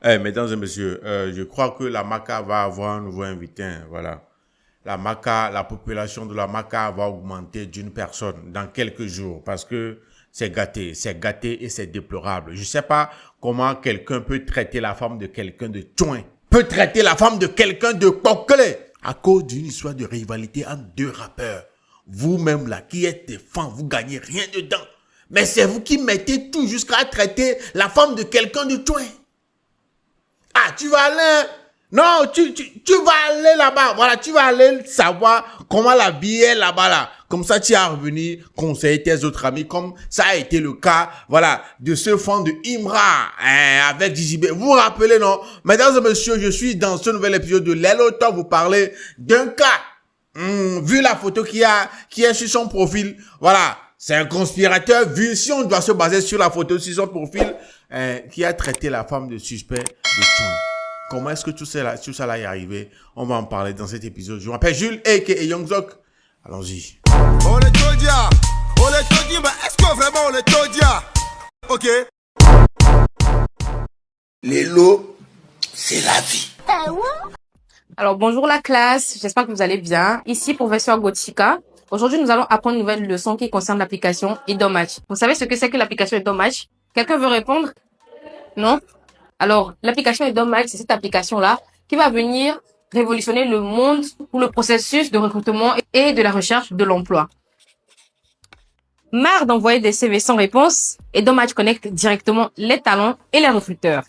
Mesdames et messieurs, je crois que la MACA va avoir un nouveau invité, hein, voilà. La MACA, la population de la MACA va augmenter d'une personne dans quelques jours parce que c'est gâté et c'est déplorable. Je ne sais pas comment quelqu'un peut traiter la femme de quelqu'un de Tchouin, peut traiter la femme de quelqu'un de Coquelin à cause d'une histoire de rivalité entre deux rappeurs. Vous-même là, qui êtes des fans, vous gagnez rien dedans. Mais c'est vous qui mettez tout jusqu'à traiter la femme de quelqu'un de Tchouin. Ah, tu vas aller... Non, tu vas aller là-bas. Voilà, tu vas aller savoir comment la vie est là-bas, là. Comme ça, tu vas revenir conseiller tes autres amis, comme ça a été le cas, voilà, de ce fan de Imra, hein, avec JJB. Vous vous rappelez, non? Mesdames et messieurs, je suis dans ce nouvel épisode de Lelo Talk, vous parler d'un cas. Vu la photo qui est sur son profil, voilà, c'est un conspirateur, vu, si on doit se baser sur la photo sur son profil, qui a traité la femme de suspect de Tchouin. Comment est-ce que tout ça là est arrivé? On va en parler dans cet épisode. Je m'appelle Jules, a.k.a. Youngzok. Allons-y. On les todia, mais est-ce que vraiment on les todia? Ok. Les lots, c'est la vie. Alors bonjour la classe, j'espère que vous allez bien. Ici professeur Gotchika. Aujourd'hui nous allons apprendre une nouvelle leçon qui concerne l'application Edomatch. Vous savez ce que c'est que l'application Edomatch? Quelqu'un veut répondre? Non? Alors l'application Edomatch, c'est cette application-là qui va venir révolutionner le monde pour le processus de recrutement et de la recherche de l'emploi. Marre d'envoyer des CV sans réponse, Edomatch connecte directement les talents et les recruteurs.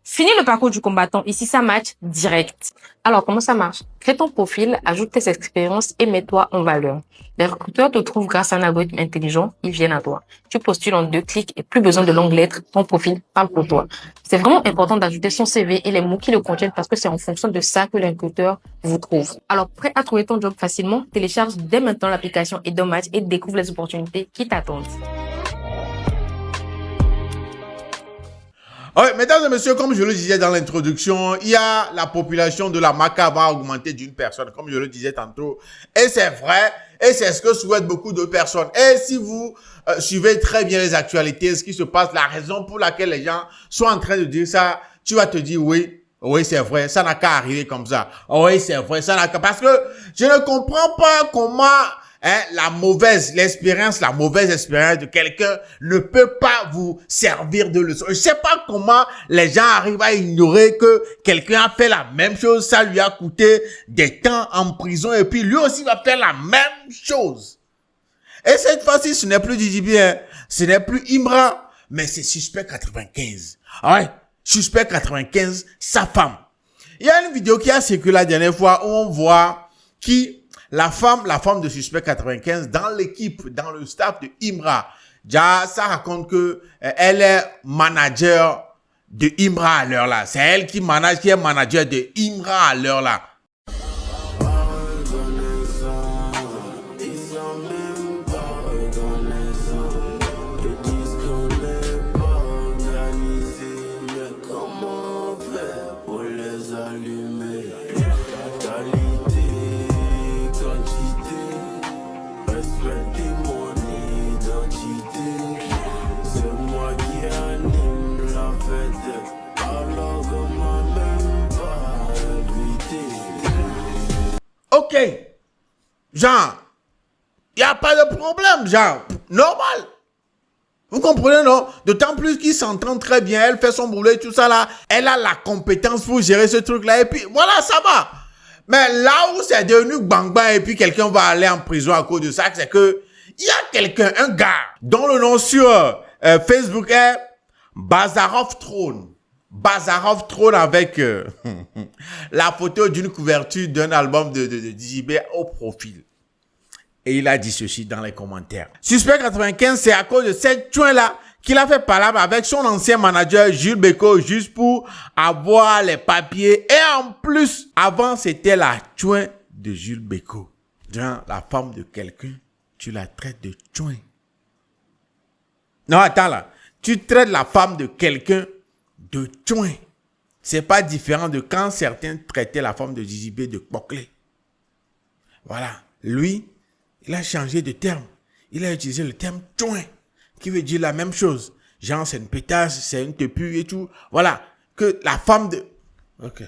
Fini le parcours du combattant, ici ça match direct. Alors comment ça marche? Crée ton profil, ajoute tes expériences et mets-toi en valeur. Les recruteurs te trouvent grâce à un algorithme intelligent, ils viennent à toi. Tu postules en 2 clics et plus besoin de longues lettres, ton profil parle pour toi. C'est vraiment important d'ajouter son CV et les mots qui le contiennent parce que c'est en fonction de ça que les recruteurs vous trouvent. Alors prêt à trouver ton job facilement? Télécharge dès maintenant l'application Edomatch et découvre les opportunités qui t'attendent. Oui, mesdames et messieurs, comme je le disais dans l'introduction, il y a la population de la MACA va augmenter d'une personne, comme je le disais tantôt. Et c'est vrai, et c'est ce que souhaitent beaucoup de personnes. Et si vous suivez très bien les actualités, ce qui se passe, la raison pour laquelle les gens sont en train de dire ça, tu vas te dire oui. Oui, c'est vrai, ça n'a qu'à arriver comme ça. Oui, c'est vrai, ça n'a qu'à... Parce que je ne comprends pas comment... la mauvaise expérience de quelqu'un ne peut pas vous servir de leçon. Je sais pas comment les gens arrivent à ignorer que quelqu'un a fait la même chose, ça lui a coûté des temps en prison et puis lui aussi va faire la même chose. Et cette fois-ci, ce n'est plus JJB, ce n'est plus Imra, mais c'est Suspect 95. Ah ouais, Suspect 95, sa femme. Il y a une vidéo qui a circulé la dernière fois où on voit la femme de Suspect 95 dans l'équipe, dans le staff de Imra. Déjà, ça raconte que elle est manager de Imra à l'heure là. C'est elle qui est manager de Imra à l'heure là. Ok, genre, il n'y a pas de problème, genre, normal. Vous comprenez, non? D'autant plus qu'ils s'entendent très bien, elle fait son boulot et tout ça là. Elle a la compétence pour gérer ce truc-là et puis voilà, ça va. Mais là où c'est devenu bang bang et puis quelqu'un va aller en prison à cause de ça, c'est que il y a quelqu'un, un gars, dont le nom sur Facebook est Bazarov Throne. Bazarov Throne avec la photo d'une couverture d'un album de JJB au profil. Et il a dit ceci dans les commentaires. Suspect 95, c'est à cause de cette Tchouin-là qu'il a fait palabre avec son ancien manager Jules Beko juste pour avoir les papiers. Et en plus, avant, c'était la Tchouin de Jules Beko. Genre, la femme de quelqu'un, tu la traites de Tchouin. Non, attends là. Tu traites la femme de quelqu'un de Tchouin. C'est pas différent de quand certains traitaient la femme de JJB de Coquelin. Voilà. Lui, il a changé de terme. Il a utilisé le terme Tchouin, qui veut dire la même chose. Genre, c'est une pétasse, c'est une tepue et tout. Voilà. que la femme de... Ok.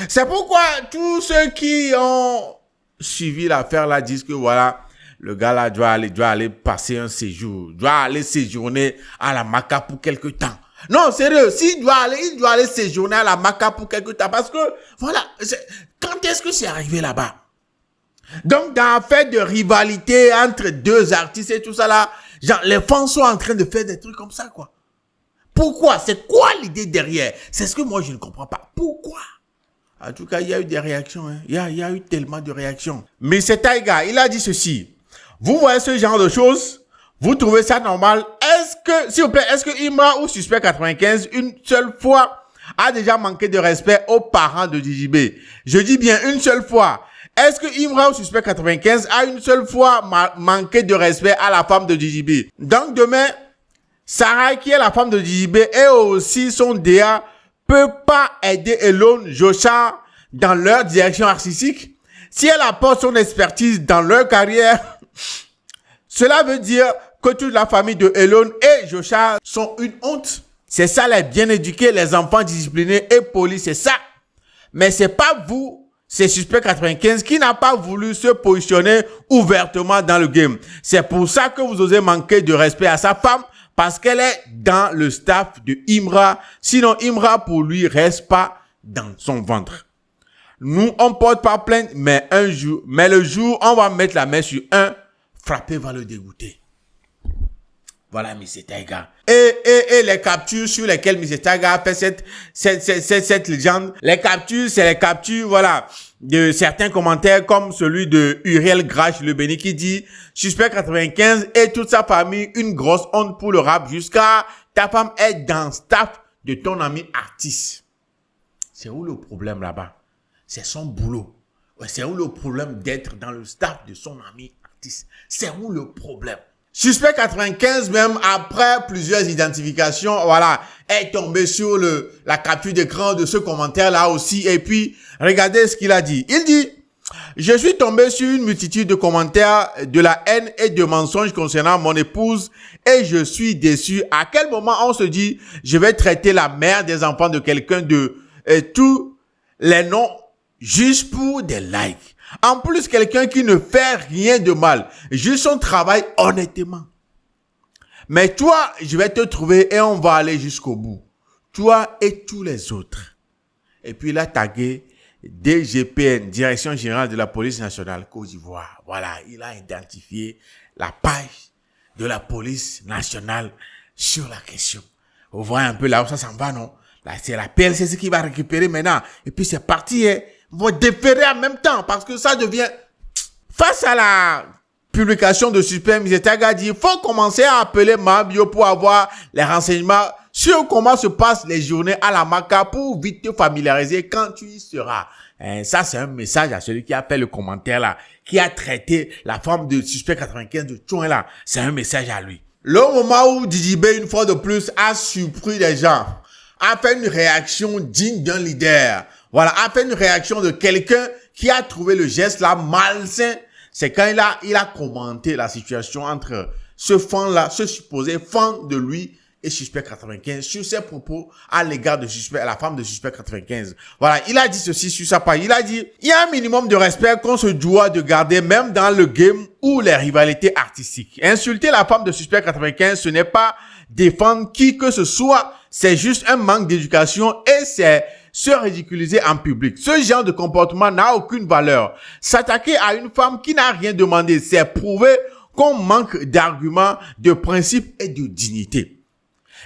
C'est pourquoi tous ceux qui ont suivi l'affaire là disent que voilà, le gars là doit aller passer un séjour, doit aller séjourner à la Maca pour quelque temps. Non, sérieux, il doit aller séjourner à la Maca pour quelque temps parce que voilà, quand est-ce que c'est arrivé là-bas? Donc dans l'affaire de rivalité entre deux artistes et tout ça là, genre les fans sont en train de faire des trucs comme ça quoi. Pourquoi? C'est quoi l'idée derrière? C'est ce que moi je ne comprends pas. Pourquoi? En tout cas, il y a eu des réactions. Hein. Il y a eu tellement de réactions. Mais c'est Taiga, il a dit ceci. Vous voyez ce genre de choses? Vous trouvez ça normal? Est-ce que, s'il vous plaît, est-ce que Imra ou Suspect 95, une seule fois, a déjà manqué de respect aux parents de DJB? Je dis bien une seule fois. Est-ce que Imra ou Suspect 95 a une seule fois manqué de respect à la femme de DJB? Donc demain, Sarah, qui est la femme de DJB, et aussi son DA, peut pas aider Elon Jocha dans leur direction artistique. Si elle apporte son expertise dans leur carrière, cela veut dire que toute la famille de Elon et Jocha sont une honte. C'est ça les bien éduqués, les enfants disciplinés et polis, c'est ça. Mais c'est pas vous, c'est Suspect 95 qui n'a pas voulu se positionner ouvertement dans le game. C'est pour ça que vous osez manquer de respect à sa femme. Parce qu'elle est dans le staff de Imra. Sinon, Imra, pour lui, reste pas dans son ventre. Nous, on porte pas plainte, mais le jour, on va mettre la main sur un, frapper va le dégoûter. Voilà, M. Taiga. Et les captures sur lesquelles M. Taiga a fait cette légende. Les captures, c'est les captures, voilà, de certains commentaires comme celui de Uriel Grache Le Béni qui dit « Suspect 95 et toute sa famille, une grosse honte pour le rap jusqu'à ta femme est dans le staff de ton ami artiste. » C'est où le problème là-bas? C'est son boulot. Ouais, c'est où le problème d'être dans le staff de son ami artiste? C'est où le problème? Suspect 95, même après plusieurs identifications, voilà, est tombé sur la capture d'écran de ce commentaire-là aussi. Et puis, regardez ce qu'il a dit. Il dit, je suis tombé sur une multitude de commentaires de la haine et de mensonges concernant mon épouse et je suis déçu. À quel moment on se dit, je vais traiter la mère des enfants de quelqu'un de tous les noms juste pour des likes. En plus, quelqu'un qui ne fait rien de mal, juste son travail honnêtement. Mais toi, je vais te trouver et on va aller jusqu'au bout. Toi et tous les autres. Et puis il a tagué DGPN, Direction Générale de la Police Nationale Côte d'Ivoire. Voilà, il a identifié la page de la Police Nationale sur la question. Vous voyez un peu là où ça s'en va, non? Là, c'est la PLCC qui va récupérer maintenant. Et puis c'est parti, hein. Vous déférer en même temps parce que ça devient... Face à la publication de Suspect, M. Taiga dit, il faut commencer à appeler Mabio pour avoir les renseignements sur comment se passent les journées à la Maca pour vite te familiariser quand tu y seras. Ça, c'est un message à celui qui a fait le commentaire là, qui a traité la femme de Suspect 95 de Chouin là. C'est un message à lui. Le moment où DJB, une fois de plus, a surpris les gens, a fait une réaction digne d'un leader. Voilà, a fait une réaction de quelqu'un qui a trouvé le geste là malsain. C'est quand il a commenté la situation entre ce fan-là, ce supposé fan de lui et Suspect 95 sur ses propos à l'égard de Suspect, la femme de Suspect 95. Voilà, il a dit ceci sur sa page. Il a dit, il y a un minimum de respect qu'on se doit de garder même dans le game ou les rivalités artistiques. Insulter la femme de Suspect 95, ce n'est pas défendre qui que ce soit, c'est juste un manque d'éducation et c'est se ridiculiser en public. Ce genre de comportement n'a aucune valeur. S'attaquer à une femme qui n'a rien demandé, c'est prouver qu'on manque d'arguments, de principes et de dignité.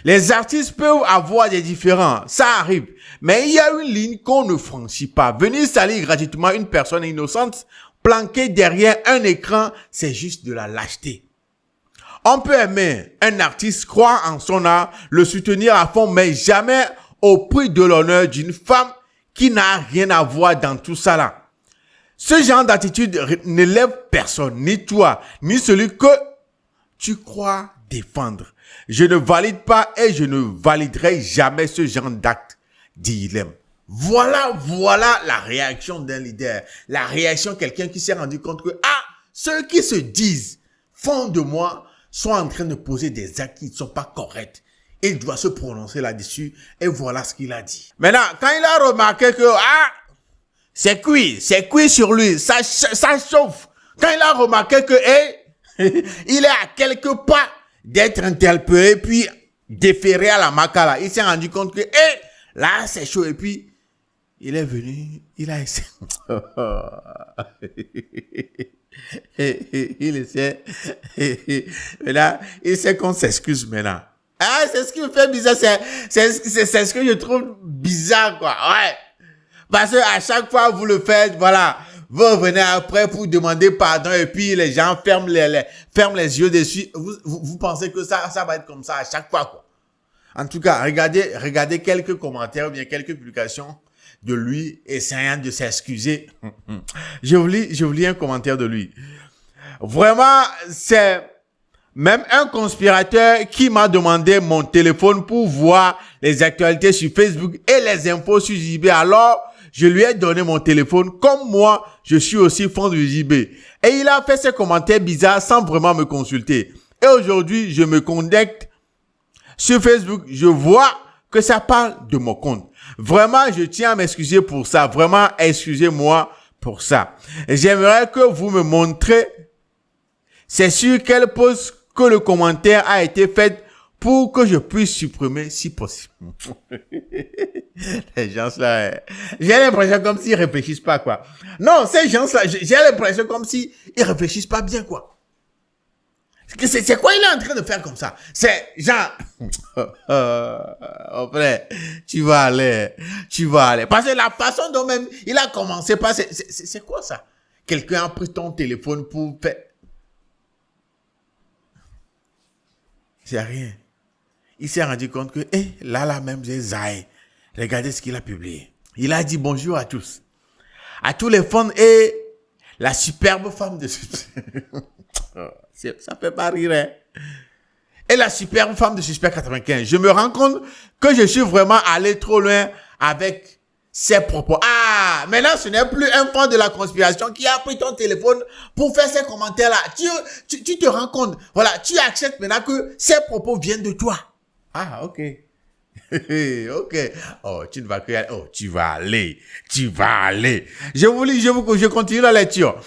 Les artistes peuvent avoir des différends, ça arrive. Mais il y a une ligne qu'on ne franchit pas. Venir salir gratuitement une personne innocente, planquée derrière un écran, c'est juste de la lâcheté. On peut aimer un artiste, croire en son art, le soutenir à fond, mais jamais au prix de l'honneur d'une femme qui n'a rien à voir dans tout ça là. Ce genre d'attitude ne lève personne, ni toi, ni celui que tu crois défendre. Je ne valide pas et je ne validerai jamais ce genre d'acte, dit Ilem. Voilà la réaction d'un leader. La réaction de quelqu'un qui s'est rendu compte que, ceux qui se disent, fond de moi, sont en train de poser des actes qui ne sont pas corrects. Il doit se prononcer là-dessus et voilà ce qu'il a dit. Maintenant, quand il a remarqué que c'est cuit sur lui, ça chauffe. Quand il a remarqué que il est à quelques pas d'être interpellé puis déféré à la Maka là, il s'est rendu compte que là c'est chaud et puis il est venu, il a essayé. Il essaie. Là, il sait qu'on s'excuse maintenant. C'est ce qui me fait bizarre. C'est ce que je trouve bizarre, quoi. Ouais. Parce que à chaque fois vous le faites, voilà. Vous revenez après pour demander pardon et puis les gens ferment les yeux dessus. Vous pensez que ça va être comme ça à chaque fois, quoi. En tout cas, regardez quelques commentaires ou bien quelques publications de lui essayant de s'excuser. Je vous lis un commentaire de lui. Vraiment, c'est même un conspirateur qui m'a demandé mon téléphone pour voir les actualités sur Facebook et les infos sur JB. Alors, je lui ai donné mon téléphone comme moi, je suis aussi fan de JB. Et il a fait ces commentaires bizarres sans vraiment me consulter. Et aujourd'hui, je me connecte sur Facebook, je vois que ça parle de mon compte. Vraiment, je tiens à m'excuser pour ça. Vraiment, excusez-moi pour ça. Et j'aimerais que vous me montrez, c'est sur quel post que le commentaire a été fait pour que je puisse supprimer si possible. Les gens là, j'ai l'impression comme s'ils réfléchissent pas, quoi. Non, ces gens là, j'ai l'impression comme s'ils réfléchissent pas bien, quoi. C'est quoi il est en train de faire comme ça? C'est genre, frère, tu vas aller. Parce que la façon dont même il a commencé par, c'est quoi ça? Quelqu'un a pris ton téléphone pour faire. C'est rien. Il s'est rendu compte que, là même, j'ai zaï. Regardez ce qu'il a publié. Il a dit bonjour à tous. À tous les fans et la superbe femme de ça fait pas rire, hein? Et la superbe femme de Suspect 95. Je me rends compte que je suis vraiment allé trop loin avec ses propos. Maintenant, ce n'est plus un fan de la conspiration qui a pris ton téléphone pour faire ces commentaires-là. Tu te rends compte. Voilà, tu acceptes maintenant que ces propos viennent de toi. Ok. Ok. Oh, tu ne vas que aller. Oh, tu vas aller. Je continue la lecture.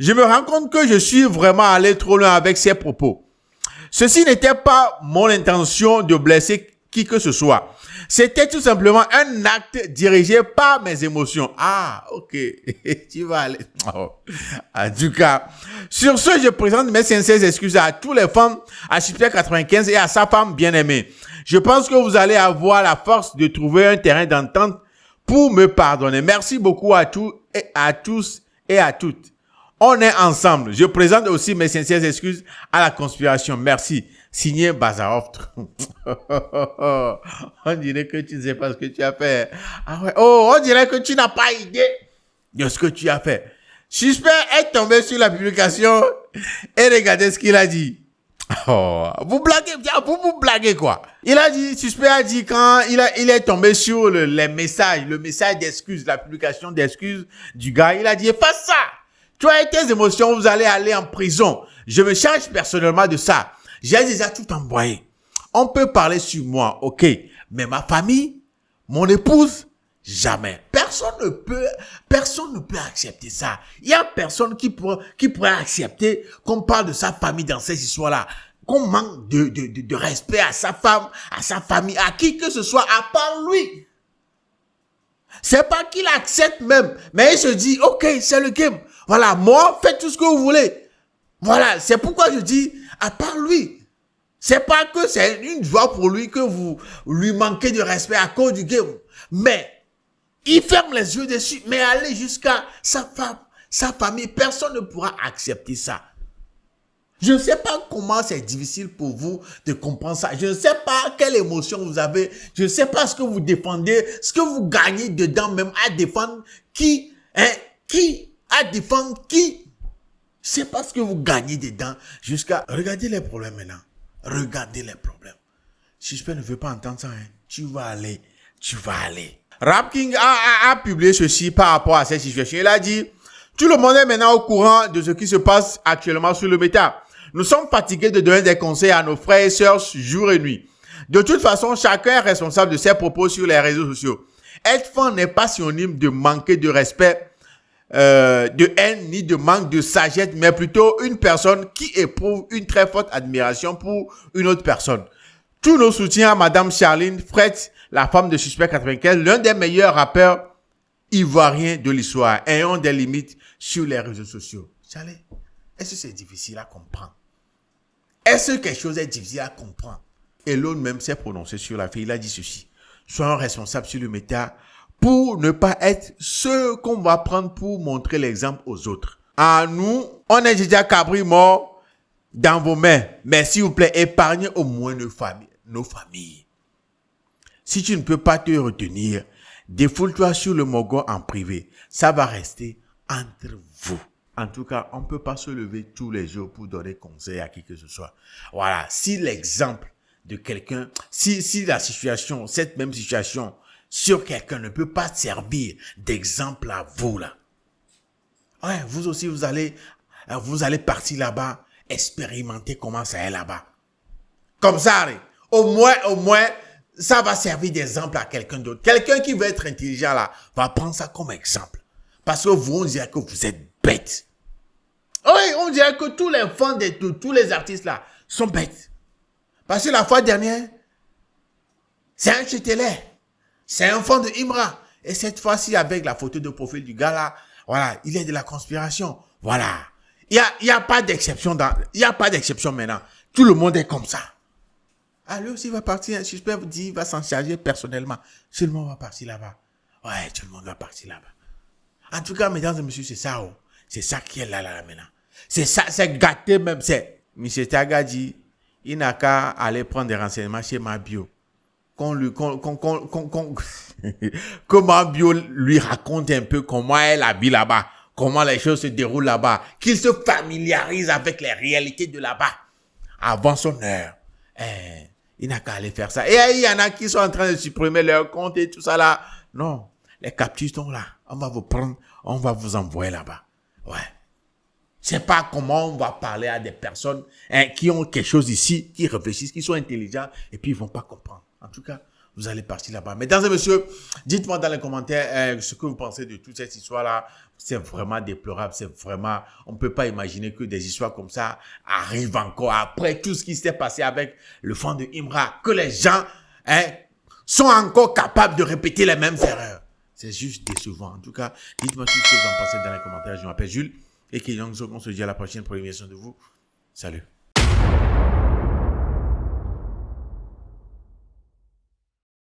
Je me rends compte que je suis vraiment allé trop loin avec ces propos. Ceci n'était pas mon intention de blesser qui que ce soit. C'était tout simplement un acte dirigé par mes émotions. Ok. Tu vas aller. En tout cas, sur ce, je présente mes sincères excuses à tous les fans, à Super 95 et à sa femme bien-aimée. Je pense que vous allez avoir la force de trouver un terrain d'entente pour me pardonner. Merci beaucoup à tous et à toutes. On est ensemble. Je présente aussi mes sincères excuses à la conspiration. Merci. Signé Bazarov. On dirait que tu ne sais pas ce que tu as fait. On dirait que tu n'as pas idée de ce que tu as fait. Suspect est tombé sur la publication et regardez ce qu'il a dit. Vous blaguez quoi. Suspect a dit quand il est tombé sur le message d'excuses, la publication d'excuses du gars, il a dit efface ça. Toi et tes émotions, vous allez aller en prison. Je me charge personnellement de ça. J'ai déjà tout envoyé. On peut parler sur moi, ok. Mais ma famille, mon épouse, jamais. Personne ne peut accepter ça. Il y a personne qui pourrait accepter qu'on parle de sa famille dans ces histoires-là. Qu'on manque de respect à sa femme, à sa famille, à qui que ce soit, à part lui. C'est pas qu'il accepte même. Mais il se dit, ok, c'est le game. Voilà, moi, faites tout ce que vous voulez. Voilà, c'est pourquoi je dis, à part lui. C'est pas que c'est une joie pour lui que vous lui manquez de respect à cause du game. Mais, il ferme les yeux dessus. Mais aller jusqu'à sa femme, sa famille, personne ne pourra accepter ça. Je ne sais pas comment c'est difficile pour vous de comprendre ça. Je ne sais pas quelle émotion vous avez. Je ne sais pas ce que vous défendez, ce que vous gagnez dedans même à défendre qui. Je sais pas ce que vous gagnez dedans jusqu'à... Regardez les problèmes maintenant. Regardez les problèmes. Suspect ne veut pas entendre ça. Tu vas aller. Rap King a publié ceci par rapport à cette situation. Il a dit, tout le monde est maintenant au courant de ce qui se passe actuellement sur le méta. Nous sommes fatigués de donner des conseils à nos frères et sœurs jour et nuit. De toute façon, chacun est responsable de ses propos sur les réseaux sociaux. Être fan n'est pas synonyme de manquer de respect, de haine, ni de manque de sagesse, mais plutôt une personne qui éprouve une très forte admiration pour une autre personne. Tous nos soutiens à Madame Charline Fred, la femme de Suspect 95, l'un des meilleurs rappeurs ivoiriens de l'histoire, ayant des limites sur les réseaux sociaux. Charlie, est-ce que c'est difficile à comprendre? Est-ce que quelque chose est difficile à comprendre? Et l'autre même s'est prononcé sur la fille. Il a dit ceci. Soyons responsables sur le méta pour ne pas être ceux qu'on va prendre pour montrer l'exemple aux autres. À nous, on est déjà cabri mort dans vos mains. Mais s'il vous plaît, épargnez au moins nos familles. Si tu ne peux pas te retenir, défoule-toi sur le Mogo en privé. Ça va rester entre vous. En tout cas, on ne peut pas se lever tous les jours pour donner conseil à qui que ce soit. Voilà. Si l'exemple de quelqu'un, si la situation, cette même situation sur quelqu'un ne peut pas servir d'exemple à vous là. Ouais, vous aussi, vous allez partir là-bas, expérimenter comment ça est là-bas. Comme ça, au moins, ça va servir d'exemple à quelqu'un d'autre. Quelqu'un qui veut être intelligent là, va prendre ça comme exemple. Parce que vous, on dirait que vous êtes bêtes. Oui, on dirait que tous les fans de tous les artistes là sont bêtes. Parce que la fois dernière, c'est un Châtelet. C'est un fan de Imra. Et cette fois-ci, avec la photo de profil du gars là, voilà, il est de la conspiration. Voilà. Il y a pas d'exception il y a pas d'exception maintenant. Tout le monde est comme ça. Ah, lui aussi va partir, un suspect vous dit, il va s'en charger personnellement. Tout le monde va partir là-bas. Ouais, tout le monde va partir là-bas. En tout cas, mesdames et messieurs, c'est ça, oh. C'est ça qui est là maintenant. C'est ça, c'est gâté même, c'est. M. Taga dit, il n'a qu'à aller prendre des renseignements chez Mabio. Que Mabio lui raconte un peu comment elle habite là-bas, comment les choses se déroulent là-bas, qu'il se familiarise avec les réalités de là-bas avant son heure. Il n'a qu'à aller faire ça. Et il y en a qui sont en train de supprimer leur compte et tout ça là. Non, les captures sont là. On va vous prendre, on va vous envoyer là-bas. Ouais. C'est pas comment on va parler à des personnes qui ont quelque chose ici, qui réfléchissent, qui sont intelligents et puis ils vont pas comprendre. En tout cas, vous allez partir là-bas. Mesdames et messieurs, dites-moi dans les commentaires ce que vous pensez de toute cette histoire-là. C'est vraiment déplorable. C'est vraiment... On ne peut pas imaginer que des histoires comme ça arrivent encore après tout ce qui s'est passé avec le fan de Imra. Que les gens sont encore capables de répéter les mêmes erreurs. C'est juste décevant. En tout cas, dites-moi tout ce que vous en pensez dans les commentaires. Je m'appelle Jules et on se dit à la prochaine pour une émission de vous. Salut.